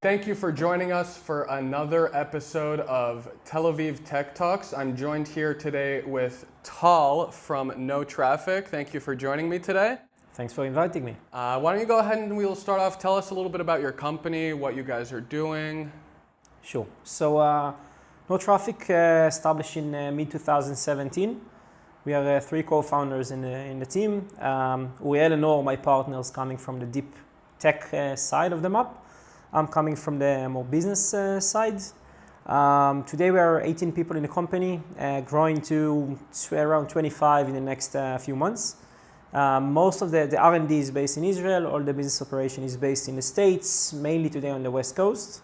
Thank you for joining us for another episode of Tel Aviv Tech Talks. I'm joined here today with Tal from NoTraffic. Thank you for joining me today. Thanks for inviting me. Why don't you go ahead and we'll start off. Tell us a little bit about your company, what you guys are doing. Sure. So NoTraffic established in mid-2017. We are three co-founders in the team. Uriel and Or, my partners, coming from the deep tech side of the map. I'm coming from the more business side. Today we are 18 people in the company, growing to around 25 in the next few months. Most of the R&D is based in Israel. All the business operation is based in the States, mainly today on the West Coast.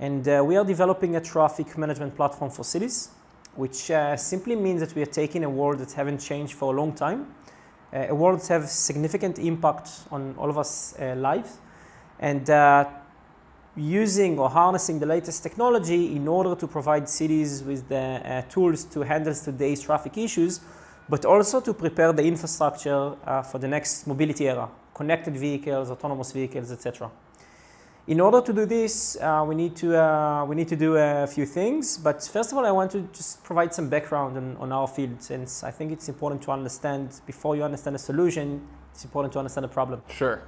And we are developing a traffic management platform for cities, which simply means that we are taking a world that haven't changed for a long time, a world that has significant impact on all of us lives, and using or harnessing the latest technology in order to provide cities with the tools to handle today's traffic issues, but also to prepare the infrastructure for the next mobility era, connected vehicles, autonomous vehicles, etc. In order to do this, we need to do a few things. But first of all, I want to just provide some background on our field, since I think it's important to understand, before you understand the solution, it's important to understand the problem. Sure.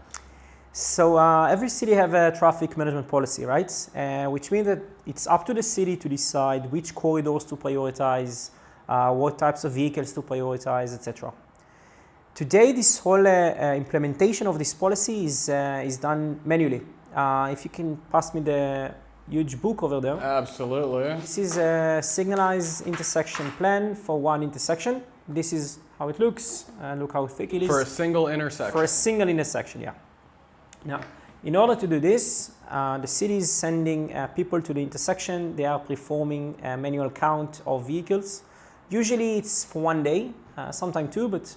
So every city have a traffic management policy, right? Which means that it's up to the city to decide which corridors to prioritize, what types of vehicles to prioritize, etc. Today, this whole implementation of this policy is done manually. If you can pass me the huge book over there. Absolutely. This is a signalized intersection plan for one intersection. This is how it looks. Look how thick it is. For a single intersection. For a single intersection, yeah. Now, in order to do this, the city is sending people to the intersection. They are performing a manual count of vehicles. Usually it's for one day, sometimes two, but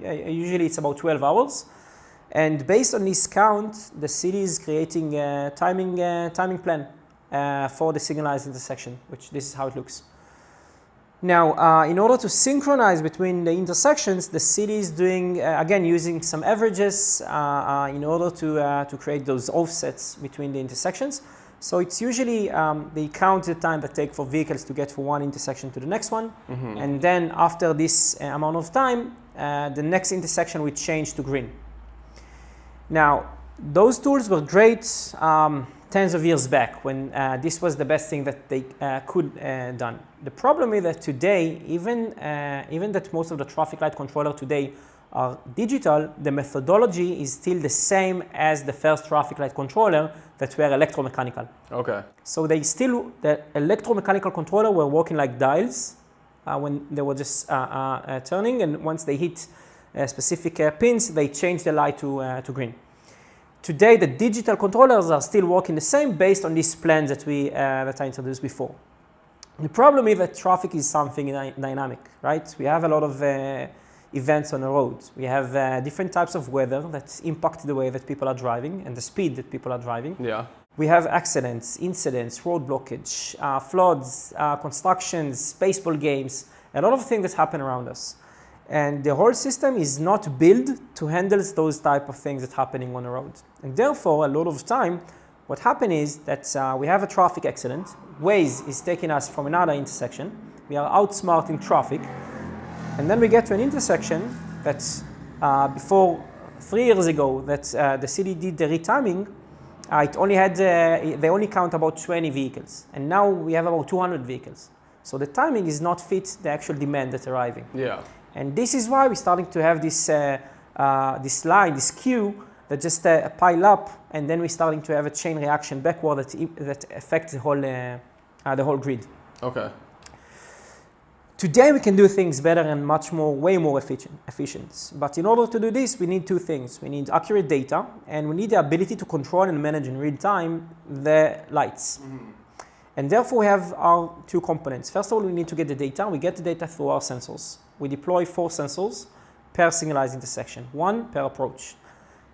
usually it's about 12 hours. And based on this count, the city is creating a timing plan for the signalized intersection, which this is how it looks. Now, in order to synchronize between the intersections, the city is doing, again, using some averages in order to create those offsets between the intersections. So it's usually, they count the time that take for vehicles to get from one intersection to the next one. Mm-hmm. And then after this amount of time, the next intersection will change to green. Now, those tools were great tens of years back when this was the best thing that they could done. The problem is that today, even that most of the traffic light controllers today are digital, the methodology is still the same as the first traffic light controller that were electromechanical. Okay. So the electromechanical controller were working like dials when they were just turning, and once they hit specific pins, they change the light to green. Today, the digital controllers are still working the same based on these plans that I introduced before. The problem is that traffic is something dynamic, right? We have a lot of events on the road. We have different types of weather that impact the way that people are driving and the speed that people are driving. Yeah. We have accidents, incidents, road blockage, floods, constructions, baseball games, a lot of things that happen around us. And the whole system is not built to handle those type of things that are happening on the road. And therefore, a lot of time, what happens is that we have a traffic accident. Waze is taking us from another intersection. We are outsmarting traffic. And then we get to an intersection that before 3 years ago that the city did the retiming, they only count about 20 vehicles. And now we have about 200 vehicles. So the timing is not fit the actual demand that's arriving. Yeah. And this is why we're starting to have this line, this queue that just pile up, and then we're starting to have a chain reaction backward that affects the whole grid. Okay. Today we can do things better and way more efficient. But in order to do this, we need two things. We need accurate data, and we need the ability to control and manage in real time the lights. Mm-hmm. And therefore we have our two components. First of all, we need to get the data. We get the data through our sensors. We deploy 4 sensors per signalized intersection, 1 per approach.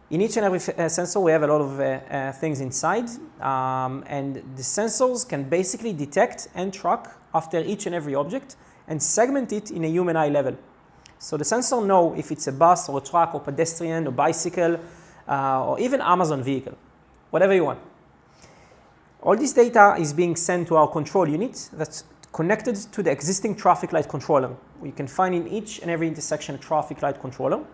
In each and every sensor, we have a lot of things inside, and the sensors can basically detect and track after each and every object and segment it in a human eye level. So the sensor know if it's a bus or a truck or pedestrian or bicycle or even Amazon vehicle, whatever you want. All this data is being sent to our control unit that's connected to the existing traffic light controller. We can find in each and every intersection a traffic light controller.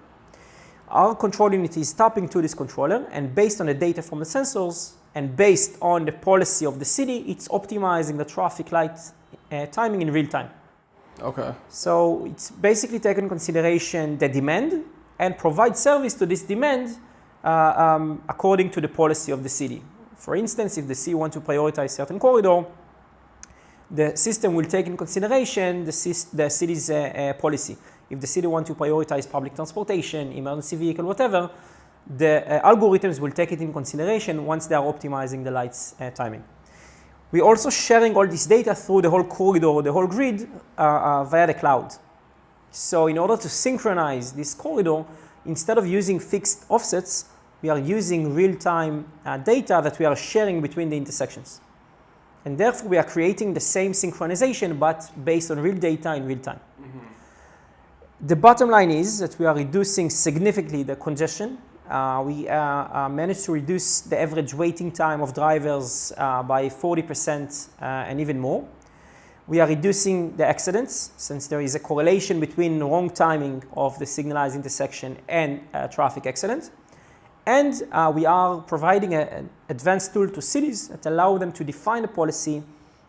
Our control unit is tapping to this controller, and based on the data from the sensors and based on the policy of the city, it's optimizing the traffic light timing in real time. Okay. So it's basically taking into consideration the demand and provide service to this demand according to the policy of the city. For instance, if the city wants to prioritize certain corridor, the system will take in consideration the city's policy. If the city wants to prioritize public transportation, emergency vehicle, whatever, the algorithms will take it in consideration once they are optimizing the lights timing. We're also sharing all this data through the whole corridor, the whole grid, via the cloud. So in order to synchronize this corridor, instead of using fixed offsets, we are using real-time data that we are sharing between the intersections. And therefore, we are creating the same synchronization, but based on real data in real time. Mm-hmm. The bottom line is that we are reducing significantly the congestion. We managed to reduce the average waiting time of drivers by 40% and even more. We are reducing the accidents, since there is a correlation between wrong timing of the signalized intersection and traffic accident. And we are providing an advanced tool to cities that allow them to define a policy,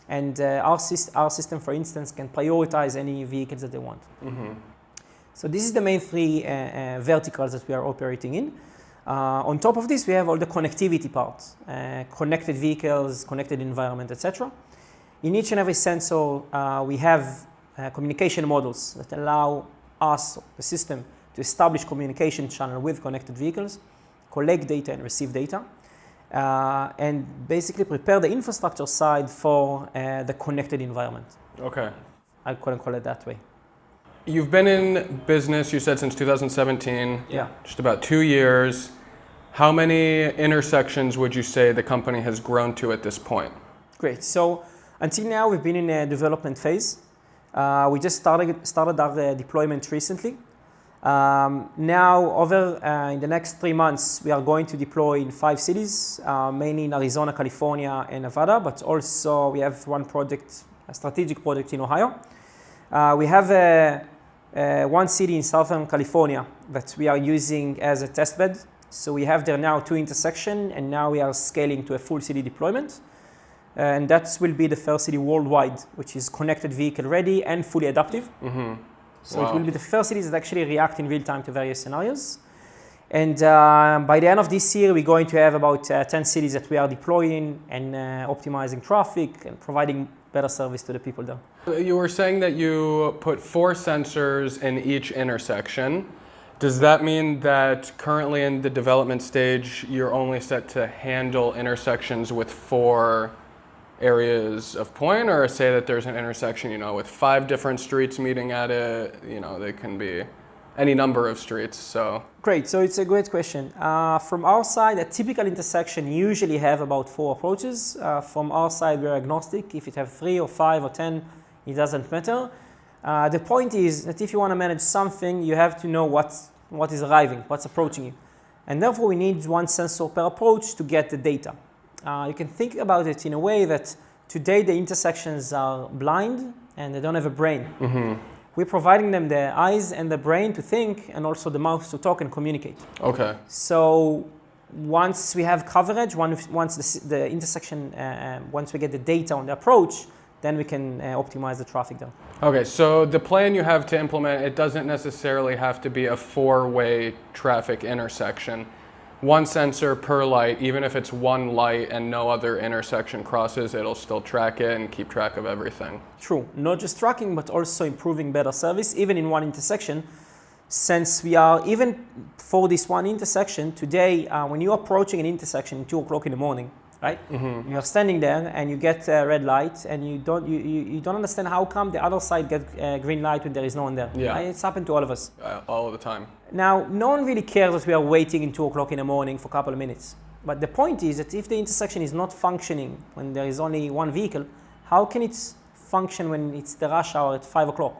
and our system, for instance, can prioritize any vehicles that they want. Mm-hmm. So this is the main three verticals that we are operating in. On top of this, we have all the connectivity parts, connected vehicles, connected environment, etc. In each and every sensor, we have communication models that allow us, the system, to establish communication channel with connected vehicles, collect data and receive data, and basically prepare the infrastructure side for the connected environment. Okay. I couldn't call it that way. You've been in business, you said, since 2017. Yeah. Just about 2 years. How many intersections would you say the company has grown to at this point? Great. So until now, we've been in a development phase. We just started our deployment recently. Now, in the next 3 months, we are going to deploy in 5 cities, mainly in Arizona, California, and Nevada, but also we have one project, a strategic project in Ohio. We have one city in Southern California that we are using as a test bed. So we have there now 2 intersections, and now we are scaling to a full city deployment. And that will be the first city worldwide, which is connected vehicle ready and fully adaptive. Mm-hmm. So It will be the first cities that actually react in real time to various scenarios. And by the end of this year, we're going to have about 10 cities that we are deploying and optimizing traffic and providing better service to the people there. You were saying that you put 4 sensors in each intersection. Does that mean that currently in the development stage, you're only set to handle intersections with 4 areas of point, or say that there's an intersection, with 5 different streets meeting at it, they can be any number of streets, so. Great, so it's a great question. From our side, a typical intersection usually have about 4 approaches. From our side, we're agnostic. If it have 3 or 5 or 10, it doesn't matter. The point is that if you want to manage something, you have to know what is arriving, what's approaching you. And therefore, we need 1 sensor per approach to get the data. You can think about it in a way that today the intersections are blind and they don't have a brain. Mm-hmm. We're providing them the eyes and the brain to think, and also the mouth to talk and communicate. Okay. So once we have coverage, once the intersection, once we get the data on the approach, then we can optimize the traffic there. Okay, so the plan you have to implement, it doesn't necessarily have to be a 4-way traffic intersection. 1 sensor per light, even if it's 1 light and no other intersection crosses, it'll still track it and keep track of everything. True, not just tracking, but also improving better service, even in 1 intersection. Since we are, even for this 1 intersection, today, when you're approaching an intersection at 2 o'clock in the morning, right? Mm-hmm. You're standing there and you get a red light, and you don't understand how come the other side get a green light when there is no one there. Yeah. Right? It's happened to all of us. All of the time. Now, no one really cares that we are waiting at 2 o'clock in the morning for a couple of minutes. But the point is that if the intersection is not functioning when there is only 1 vehicle, how can it function when it's the rush hour at 5 o'clock?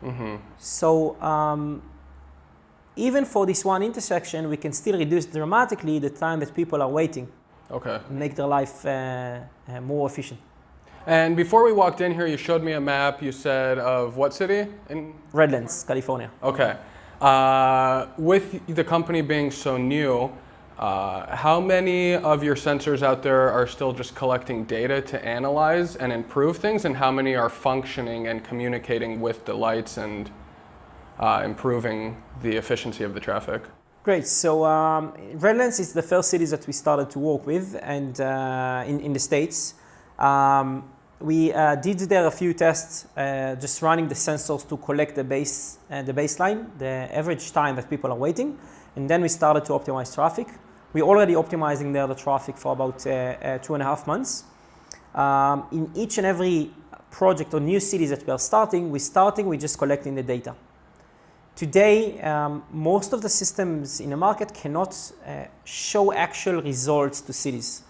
Mm-hmm. So even for this 1 intersection, we can still reduce dramatically the time that people are waiting. Okay. make their life more efficient. And before we walked in here, you showed me a map, you said, of what city? Redlands, California. Okay. With the company being so new, how many of your sensors out there are still just collecting data to analyze and improve things, and how many are functioning and communicating with the lights and improving the efficiency of the traffic? Great. So Redlands is the first city that we started to work with, and in the States. We did there a few tests, just running the sensors to collect the baseline, the average time that people are waiting, and then we started to optimize traffic. We're already optimizing there the traffic for about 2.5 months. In each and every project or new cities that we are starting, we're just collecting the data. Today, most of the systems in the market cannot show actual results to cities.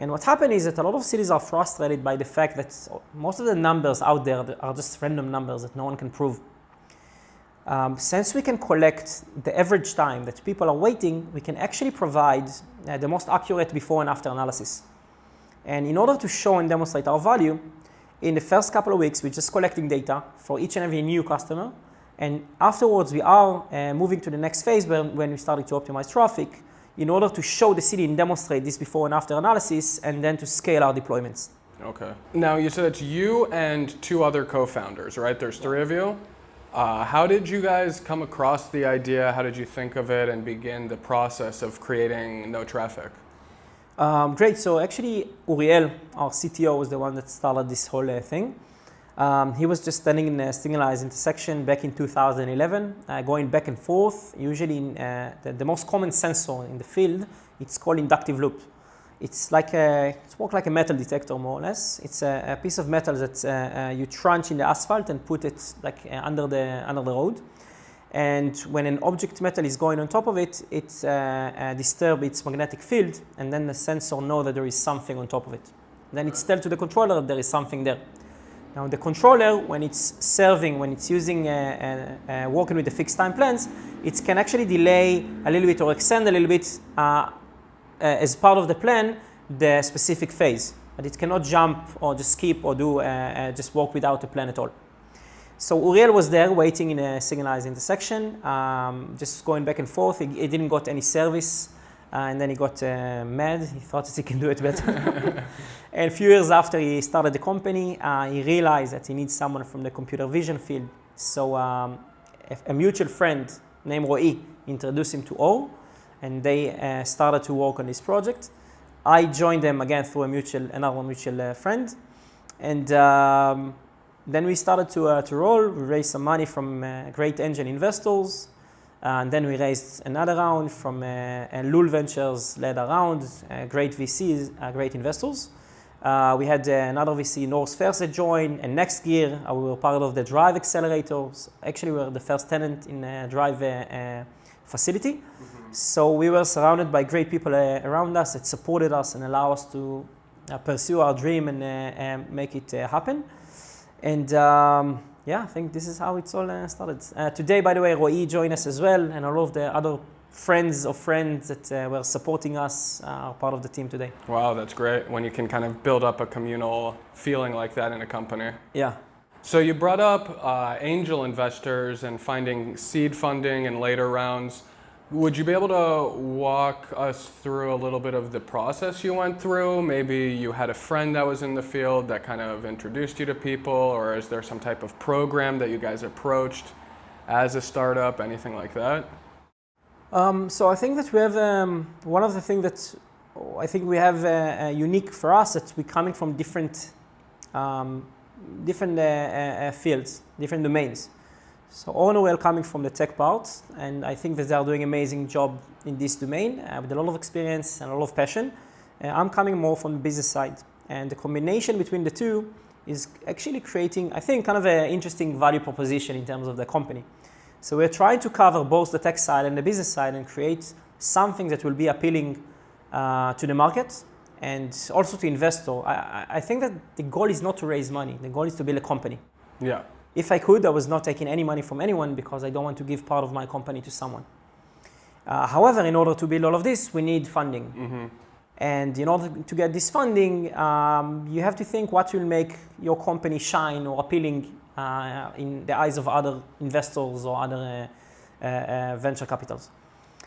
And what happened is that a lot of cities are frustrated by the fact that most of the numbers out there are just random numbers that no one can prove. Since we can collect the average time that people are waiting, we can actually provide the most accurate before and after analysis. And in order to show and demonstrate our value, in the first couple of weeks, we're just collecting data for each and every new customer. And afterwards, we are moving to the next phase when we're starting to optimize traffic, in order to show the city and demonstrate this before and after analysis, and then to scale our deployments. Okay. Now, you said it's you and 2 other co-founders, right? There's 3 of you. How did you guys come across the idea? How did you think of it and begin the process of creating NoTraffic? Great. So actually, Uriel, our CTO, was the one that started this whole thing. He was just standing in a signalized intersection back in 2011, going back and forth. Usually, in, the most common sensor in the field, it's called inductive loop. It's works like a metal detector, more or less. It's a piece of metal that you trunch in the asphalt and put it under the road. And when an object metal is going on top of it, it disturbs its magnetic field, and then the sensor knows that there is something on top of it. Then it's tells to the controller that there is something there. Now the controller, when it's using working with the fixed time plans, it can actually delay a little bit or extend a little bit as part of the plan, the specific phase. But it cannot jump or just skip or do just walk without a plan at all. So Uriel was there waiting in a signalized intersection, just going back and forth. He didn't got any service. And then he got mad. He thought that he can do it better. And a few years after he started the company, he realized that he needs someone from the computer vision field. So a mutual friend named Roy introduced him to Or, and they started to work on this project. I joined them again through another mutual friend. And then we started to roll. We raised some money from great angel investors. And then we raised another round from Lul Ventures, led a round, great VCs, great investors. We had another VC, North First, that joined, and next year we were part of the Drive accelerators. Actually, we were the first tenant in a Drive facility. Mm-hmm. So we were surrounded by great people around us that supported us and allowed us to pursue our dream and make it happen. And yeah, I think this is how it's all started. Today, by the way, Roy joined us as well, and all of the other friends of friends that were supporting us are part of the team today. Wow, that's great when you can kind of build up a communal feeling like that in a company. Yeah. So you brought up angel investors and finding seed funding and later rounds. Would you be able to walk us through a little bit of the process you went through? Maybe you had a friend that was in the field that kind of introduced you to people, or is there some type of program that you guys approached as a startup, anything like that? So I think that we have one of the things that I think we have unique for us, that we're coming from different fields, different domains. So Ornoel coming from the tech part, and I think that they are doing an amazing job in this domain with a lot of experience and a lot of passion. I'm coming more from the business side, and the combination between the two is actually creating, I think, kind of an interesting value proposition in terms of the company. So we're trying to cover both the tech side and the business side and create something that will be appealing to the market and also to investors. I think that the goal is not to raise money. The goal is to build a company. Yeah. If I could, I was not taking any money from anyone because I don't want to give part of my company to someone. However, in order to build all of this, we need funding. Mm-hmm. And in order to get this funding, you have to think what will make your company shine or appealing in the eyes of other investors or other venture capitals.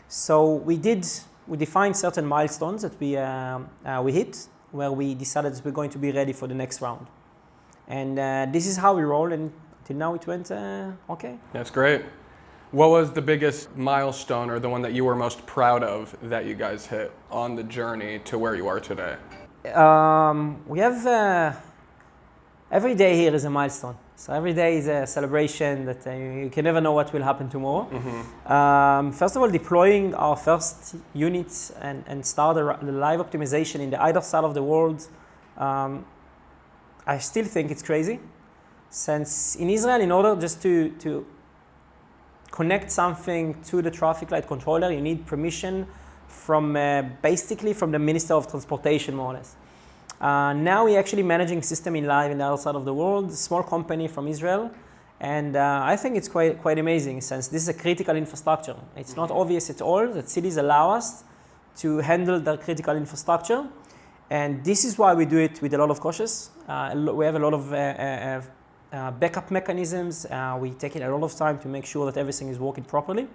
So we defined certain milestones that we hit, where we decided that we're going to be ready for the next round. And this is how we roll, and till now it went okay. That's great. What was the biggest milestone or the one that you were most proud of that you guys hit on the journey to where you are today? We have every day here is a milestone. So every day is a celebration that you can never know what will happen tomorrow. Mm-hmm. First of all, deploying our first units and start the live optimization in the either side of the world, I still think it's crazy. Since in Israel, in order just to connect something to the traffic light controller, you need permission from basically from the Minister of Transportation, more or less. Now we're actually managing system in live in the other side of the world, a small company from Israel. And I think it's quite amazing since this is a critical infrastructure. It's not obvious at all that cities allow us to handle their critical infrastructure. And this is why we do it with a lot of cautious. We have a lot of backup mechanisms. We take it a lot of time to make sure that everything is working properly.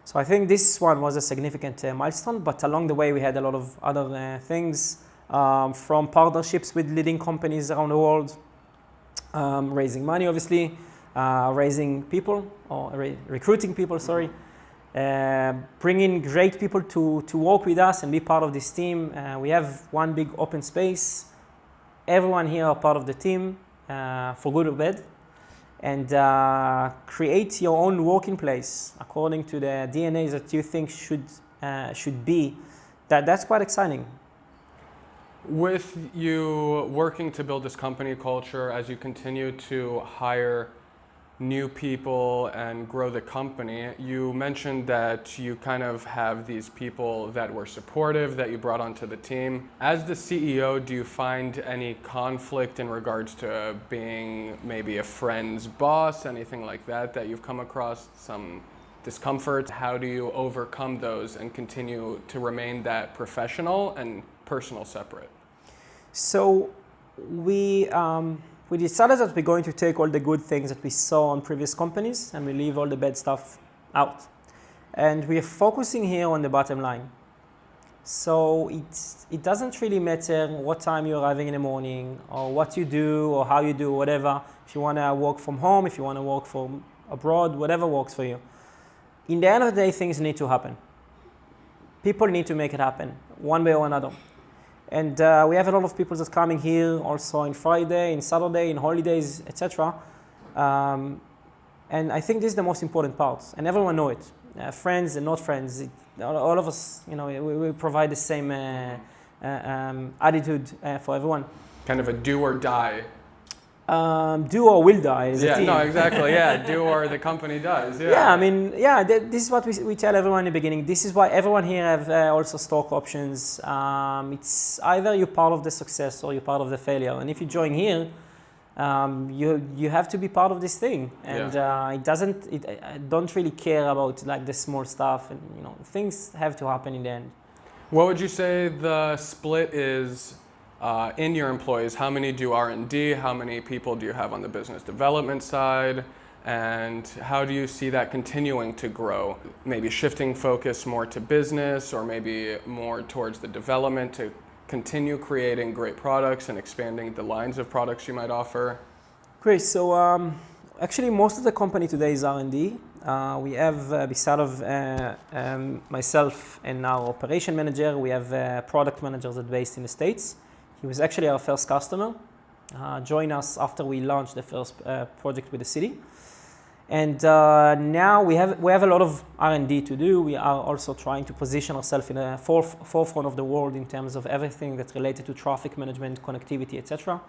So I think this one was a significant milestone, but along the way we had a lot of other things. From partnerships with leading companies around the world, raising money, obviously, raising people, or recruiting people, sorry, bringing great people to work with us and be part of this team. We have one big open space. Everyone here are part of the team, for good or bad, and create your own working place according to the DNA that you think should be. That's quite exciting. With you working to build this company culture, as you continue to hire new people and grow the company, you mentioned that you kind of have these people that were supportive that you brought onto the team. As the CEO, do you find any conflict in regards to being maybe a friend's boss, anything like that you've come across, some discomfort? How do you overcome those and continue to remain that professional and personal separate? So we decided that we're going to take all the good things that we saw on previous companies and we leave all the bad stuff out. And we are focusing here on the bottom line. So it doesn't really matter what time you're arriving in the morning or what you do or how you do, whatever. If you want to work from home, if you want to work from abroad, whatever works for you. In the end of the day, things need to happen. People need to make it happen, one way or another. And we have a lot of people that's coming here also on Friday, in Saturday, in holidays, etc. And I think this is the most important part, and everyone knows it. Friends and not friends, all of us, we provide the same attitude for everyone. Kind of a do or die. Do or will die as a team. No, exactly. Yeah, do or the company does. Yeah. Yeah, I mean, this is what we tell everyone in the beginning. This is why everyone here have also stock options. It's either you're part of the success or you're part of the failure. And if you join here, you have to be part of this thing. And I don't really care about like the small stuff. And things have to happen in the end. What would you say the split is? In your employees, how many do R&D? How many people do you have on the business development side? And how do you see that continuing to grow? Maybe shifting focus more to business or maybe more towards the development to continue creating great products and expanding the lines of products you might offer? Great. So actually most of the company today is R&D. We have, beside of myself and our operation manager, we have product managers that are based in the States. He was actually our first customer, joined us after we launched the first project with the city. And now we have a lot of R&D to do. We are also trying to position ourselves in the forefront of the world in terms of everything that's related to traffic management, connectivity, etc.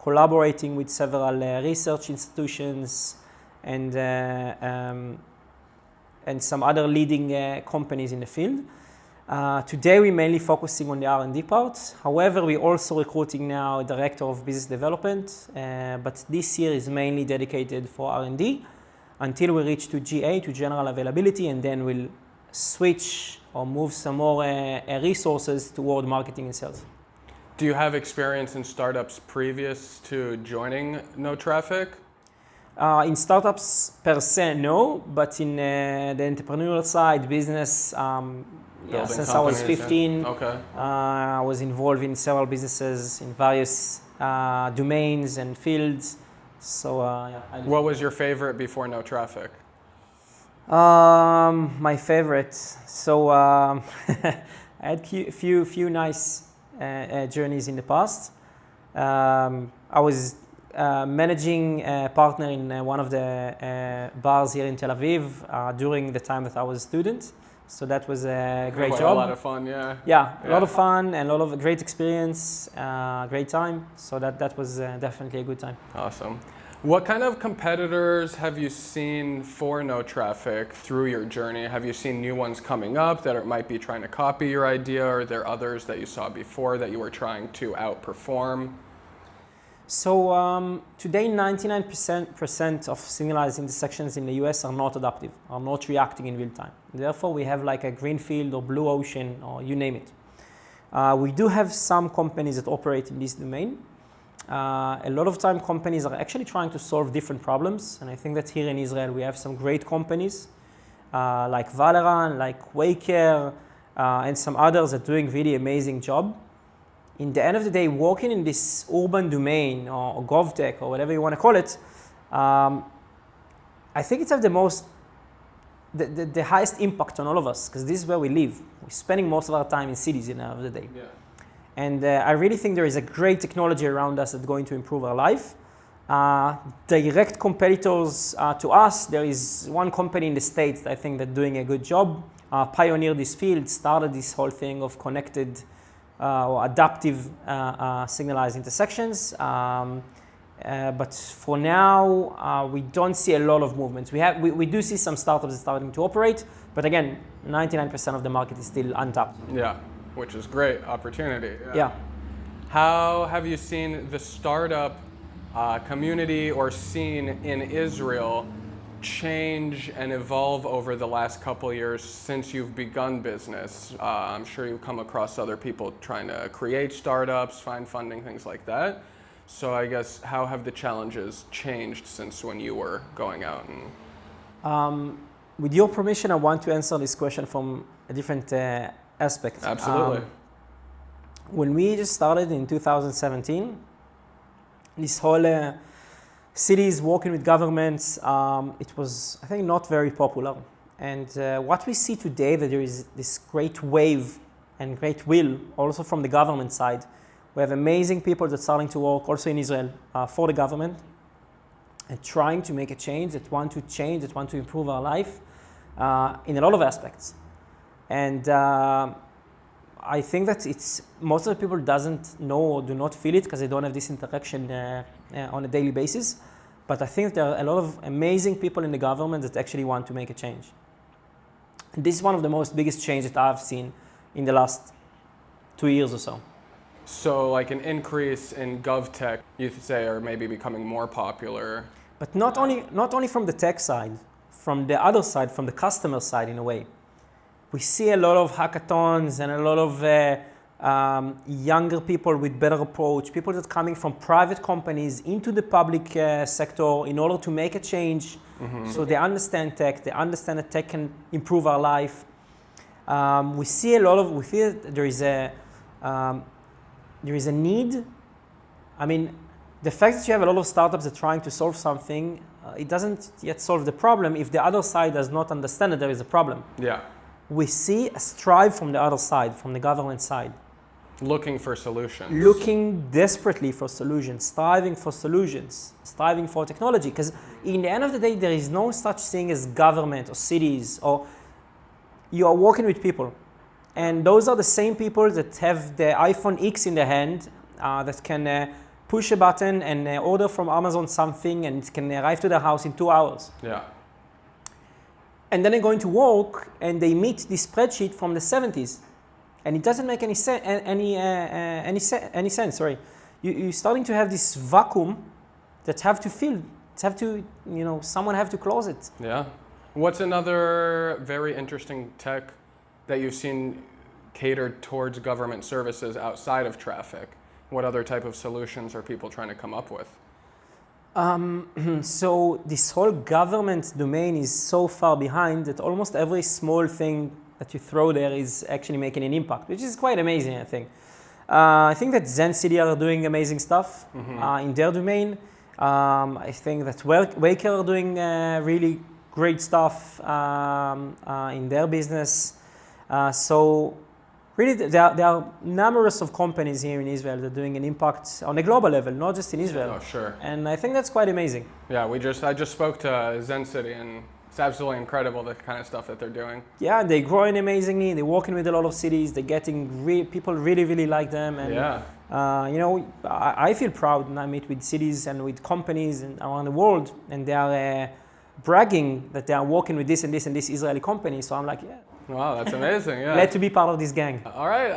Collaborating with several research institutions and some other leading companies in the field. Today we're mainly focusing on the R&D part. However, we're also recruiting now a director of business development, but this year is mainly dedicated for R&D until we reach to GA, to general availability, and then we'll switch or move some more resources toward marketing and sales. Do you have experience in startups previous to joining NoTraffic? In startups per se, no, but in the entrepreneurial side, business, since I was 15, Okay. I was involved in several businesses in various domains and fields. So, What was your favorite before NoTraffic? My favorite. So I had few nice journeys in the past. I was managing a partner in one of the bars here in Tel Aviv during the time that I was a student. So that was a great job. A lot of fun, yeah. Yeah, a lot of fun and a lot of great experience, great time. So that was definitely a good time. Awesome. What kind of competitors have you seen for NoTraffic through your journey? Have you seen new ones coming up that might be trying to copy your idea, or are there others that you saw before that you were trying to outperform? So today, 99% of signalized intersections in the US are not adaptive, are not reacting in real time. Therefore, we have like a green field or blue ocean, or you name it. We do have some companies that operate in this domain. A lot of time companies are actually trying to solve different problems, and I think that here in Israel we have some great companies like Valeran, like Waker, and some others that are doing really amazing job. In the end of the day, working in this urban domain or GovTech or whatever you want to call it, I think it's have the highest impact on all of us, because this is where we live. We're spending most of our time in cities in the end of the day. Yeah. And I really think there is a great technology around us that's going to improve our life. Direct competitors to us, there is one company in the States that I think that's doing a good job, pioneered this field, started this whole thing of connected or adaptive signalized intersections. But for now, we don't see a lot of movements. We do see some startups starting to operate, but again, 99% of the market is still untapped. Yeah, which is great opportunity. Yeah. How have you seen the startup community or scene in Israel change and evolve over the last couple of years since you've begun business? I'm sure you've come across other people trying to create startups, find funding, things like that. So I guess how have the challenges changed since when you were going out? And with your permission, I want to answer this question from a different aspect. Absolutely. When we just started in 2017, this whole cities working with governments, it was, I think, not very popular. And what we see today, that there is this great wave and great will also from the government side. We have amazing people that are starting to work also in Israel for the government and trying to make a change, that want to change, that want to improve our life in a lot of aspects. And I think that most of the people doesn't know or do not feel it because they don't have this interaction on a daily basis. But I think there are a lot of amazing people in the government that actually want to make a change. And this is one of the most biggest changes that I've seen in the last 2 years or so. So like an increase in GovTech, you could say, are maybe becoming more popular. But not only from the tech side, from the other side, from the customer side in a way. We see a lot of hackathons and a lot of younger people with better approach, people that are coming from private companies into the public sector in order to make a change. Mm-hmm. So they understand tech, they understand that tech can improve our life. We feel there is a need. I mean, the fact that you have a lot of startups that are trying to solve something, it doesn't yet solve the problem if the other side does not understand that there is a problem. Yeah. We see a strive from the other side, from the government side. Looking for solutions. Looking desperately for solutions, striving for solutions, striving for technology. Because in the end of the day, there is no such thing as government or cities, or you are working with people. And those are the same people that have the iPhone X in their hand that can push a button and order from Amazon something and it can arrive to their house in 2 hours. Yeah. And then they're going to work and they meet this spreadsheet from the 70s. And it doesn't make any sense. Sorry. You're starting to have this vacuum that have to fill. Someone have to close it. Yeah. What's another very interesting tech that you've seen catered towards government services outside of traffic? What other type of solutions are people trying to come up with? So this whole government domain is so far behind that almost every small thing that you throw there is actually making an impact, which is quite amazing, I think. I think that Zen City are doing amazing stuff in their domain. I think that Waker are doing really great stuff in their business. So really, there are numerous of companies here in Israel that are doing an impact on a global level, not just in Israel. Oh, sure. And I think that's quite amazing. Yeah, I just spoke to Zen City, and it's absolutely incredible the kind of stuff that they're doing. Yeah, they're growing amazingly. They're working with a lot of cities. They're getting people really like them. And I feel proud when I meet with cities and with companies and around the world, and they are bragging that they are working with this and this and this Israeli company. So I'm like, yeah. Wow, that's amazing. Yeah. Glad to be part of this gang. All right.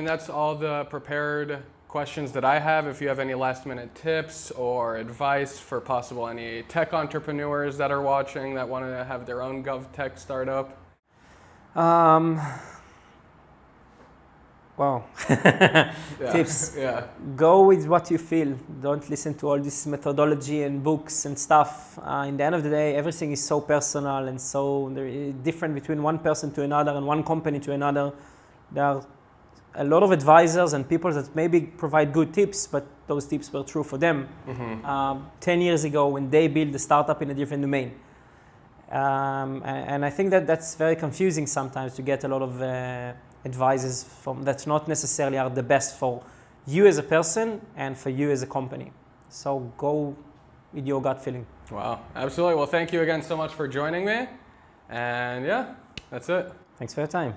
That's all the prepared questions that I have. If you have any last minute tips or advice for possible any tech entrepreneurs that are watching that want to have their own gov tech startup. Wow. Tips. Yeah. Go with what you feel. Don't listen to all this methodology and books and stuff. In the end of the day, everything is so personal and so different between one person to another and one company to another. There are a lot of advisors and people that maybe provide good tips, but those tips were true for them 10 years ago when they built a startup in a different domain. And I think that's very confusing sometimes to get a lot of advices from that not necessarily are the best for you as a person and for you as a company. So go with your gut feeling. Wow, absolutely. Well, thank you again so much for joining me. And yeah, that's it. Thanks for your time.